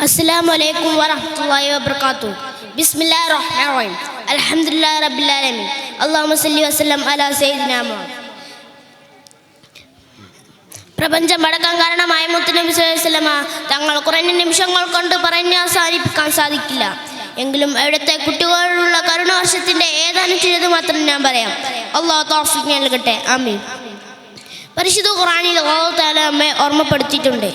Assalamualaikum warahmatullahi wabarakatuh. Bismillahirrahmanirrahim. Alhamdulillah rabbil alamin. Allahumma salli wa sallam ala sayyidina Muhammad. പ്രപഞ്ചം അടക്കാൻ കാരണമായ മുത്തുനബി സ്വല്ലല്ലാഹു അലൈഹി വസല്ലമ തങ്ങൾ കുറഞ്ഞ നിമിഷങ്ങൾ കൊണ്ട് പറഞ്ഞ് അവസാനിപ്പിക്കാൻ സാധിക്കില്ല. എങ്കിലും അവിടുത്തെ കുട്ടികളോടുള്ള കരുണാവർഷത്തിന്റെ ഏതാനും ചിലത് മാത്രം ഞാൻ പറയാം. അല്ലാഹു തൗഫീഖ് നൽകട്ടെ. ആമീൻ. പരിശുദ്ധ ഖുർആനിൽ അല്ലാഹു തആല നമ്മെ ഓർമ്മപ്പെടുത്തിയിട്ടുണ്ട്.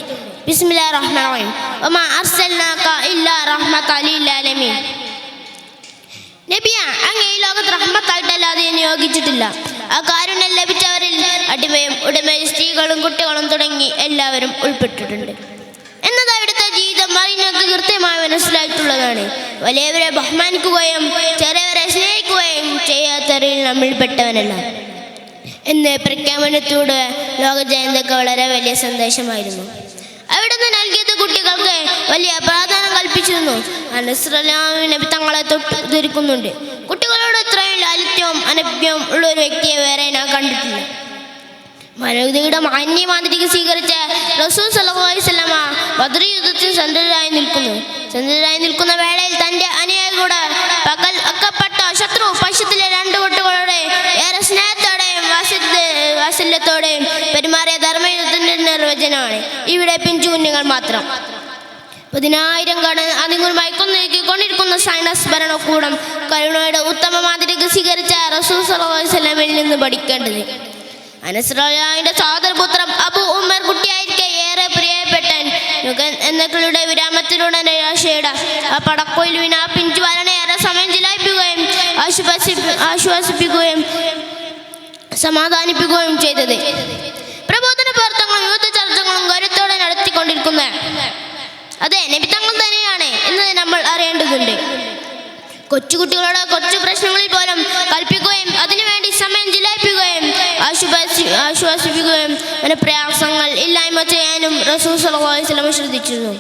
ബിസ്മില്ലാഹിർ റഹ്മാനിർ റഹീം. വമാ അർസൽനാക ഇല്ലാ റഹ്മത്തൽ ലിൽ ആലമീൻ. നബിയെ, അങ്ങ് ഈ ലോകത്ത് റഹ്മത്തായിട്ടല്ലാതെ നിയോഗിച്ചിട്ടില്ല. ആ കാരുണ്യം ലഭിച്ചവരിൽ അടിമയും ഉടമയും സ്ത്രീകളും കുട്ടികളും തുടങ്ങി എല്ലാവരും ഉൾപ്പെട്ടിട്ടുണ്ട് എന്നത് അവിടുത്തെ ജീവിതം അറിഞ്ഞൊക്കെ കൃത്യമായി മനസ്സിലായിട്ടുള്ളതാണ്. വലിയവരെ ബഹുമാനിക്കുകയും ചെറിയവരെ സ്നേഹിക്കുകയും ചെയ്യാത്തവരിൽ നമ്മിൽപ്പെട്ടവനല്ല എന്ന് പ്രഖ്യാപനത്തോട് ലോക ജനതയ്ക്ക് വളരെ വലിയ സന്ദേശമായിരുന്നു. അവിടുന്ന് നൽകിയത് കുട്ടികൾക്ക് വലിയ പ്രാധാന്യം കൽപ്പിച്ചിരുന്നു. അനസ് റളിയല്ലാഹു നബി തങ്ങളെ തൊട്ടുദ്ധരിക്കുന്നുണ്ട്. കുട്ടികളോട് ഇത്രയും ലാളിത്യവും അനഭ്യവും ഉള്ള ഒരു വ്യക്തിയെ വേറെ ഞാൻ കണ്ടിട്ടില്ല. മാനവികതയുടെ മാന്യമാതിരിക്ക് സ്വീകരിച്ച റസൂൽ സല്ലല്ലാഹു അലൈഹി വസല്ലമ ബദർ യുദ്ധത്തിൽ സന്നദ്ധരായി നിൽക്കുന്ന വേളയിൽ തന്റെ അനുയായികളുടെ പകൽ അക്കപ്പെട്ട ശത്രു പക്ഷത്തിലെ രണ്ട് കുട്ടികളോടെ ഏറെ സ്നേഹത്തോടെയും വാത്സല്യത്തോടെയും പെരുമാറിയ ധർമ്മയുദ്ധത്തിന്റെ നിർവചനമാണ് ഇവിടെ പിഞ്ചു കുഞ്ഞുങ്ങൾ മാത്രം. 10,000 അതിങ്ങളുമായി കൊണ്ടിരിക്കുന്ന സൈനസ് ഭരണകൂടം കരുണയുടെ ഉത്തമ മാതിരിക്ക് സ്വീകരിച്ച റസൂൽ സല്ലല്ലാഹു അലൈഹി വസല്ലമയിൽ നിന്ന് പഠിക്കേണ്ടത്. അനസ് റളിയല്ലാഹുവിന്റെ സഹോദരപുത്രൻ അബൂ ഉമർ കുട്ടിയായിരിക്കെ ഏറെ പ്രിയപ്പെട്ട എന്നക്കളുടെ വിരാമത്തിലൂടെ നിരാശയുടെ ആ പടക്കൊയിലുവിന് ആ പിഞ്ചു വരനെ ഏറെ സമയം ചിലായിപ്പിക്കുകയും ആശ്വസിപ്പിക്കുകയും സമാധാനിപ്പിക്കുകയും ചെയ്തത്. പ്രബോധന പ്രവർത്തനങ്ങളും യുദ്ധ ചർച്ചകളും കരുത്തോടെ നടത്തിക്കൊണ്ടിരിക്കുന്ന അതെ നബി തങ്ങൾ തന്നെയാണ് എന്ന് നമ്മൾ അറിയേണ്ടതുണ്ട്. കൊച്ചുകുട്ടികളുടെ കൊച്ചു പ്രശ്നങ്ങളിൽ പോലും കൽപ്പിക്കുകയും അതിനുവേണ്ടി സമയം ചിലവഴിപ്പിക്കുകയും ആശ്വസിപ്പിക്കുകയും പ്രയാസങ്ങൾ ഇല്ലായ്മ ചെയ്യാനും റസൂൽ സല്ലല്ലാഹു അലൈഹി വസല്ലം ശ്രദ്ധിച്ചിരുന്നു.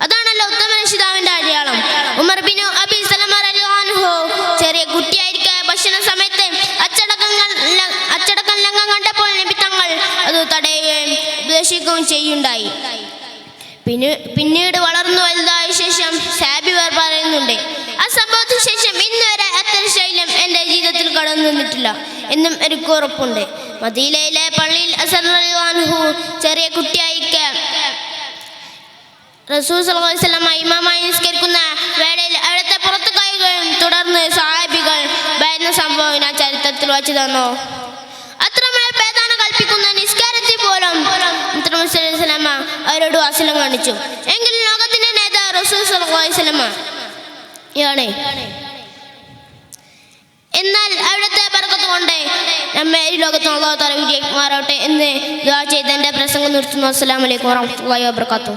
അതാണല്ലോ ഉത്തമ രക്ഷിതാവിന്റെ അടയാളം. ഉമർ ബിൻ അബി സലമ റളിയല്ലാഹു അൻഹു ചെറിയ കുട്ടിയായിരിക്കെ ഭക്ഷണ സമയത്ത് അച്ചടക്കം ലംഘനം കണ്ടപ്പോൾ നബി തങ്ങൾ അത് തടയുകയും ഉപദേശിക്കുകയും ചെയ്യുണ്ടായി. പിന്നീട് വളർന്നു വലുതായ ശേഷം സാബിവർ പറയുന്നുണ്ട്, ആ സംഭവത്തിന് ശേഷം ഇന്ന് വരെ അത്തരം ശൈലം എൻ്റെ ജീവിതത്തിൽ കടന്നു വന്നിട്ടില്ല എന്നും എനിക്ക് ഉറപ്പുണ്ട്. മദീനയിലെ പള്ളിയിൽ അസർ റളിയല്ലാഹു അൻഹു ചെറിയ കുട്ടിയായിരിക്കെ റസൂൽ സല്ലല്ലാഹു അലൈഹി വസല്ലം ഇമാമായി നിസ്കരിക്കുന്ന വേളയിൽ അവിടുത്തെ പുറത്തു കയറുകയും തുടർന്ന് സ്വഹാബികൾ ഭയന്ന സംഭവം ഞാൻ ചരിത്രത്തിൽ വച്ചു തന്നു. അത്രമേൽ പ്രധാനം കൽപ്പിക്കുന്ന നിസ്കാരത്തിൽ പോലും അവരോട് വാത്സല്യം കാണിച്ചു. എങ്കിലും ലോകത്തിന്റെ നേതാവ് റസൂൽ സല്ലല്ലാഹു അലൈഹി വസല്ലം ആണ്. എന്നാൽ അവിടുത്തെ ബർക്കത്ത് കൊണ്ട് നമ്മെ ഈ ലോകത്ത് അല്ലാഹു തആല വിജയിക്കുമാറാവട്ടെ എന്ന് ദുആ ചെയ്ത് എൻ്റെ പ്രസംഗം നിർത്തുന്നു. അസ്സലാമു അലൈക്കും വറഹ്മത്തുള്ളാഹി വബറകാതുഹു.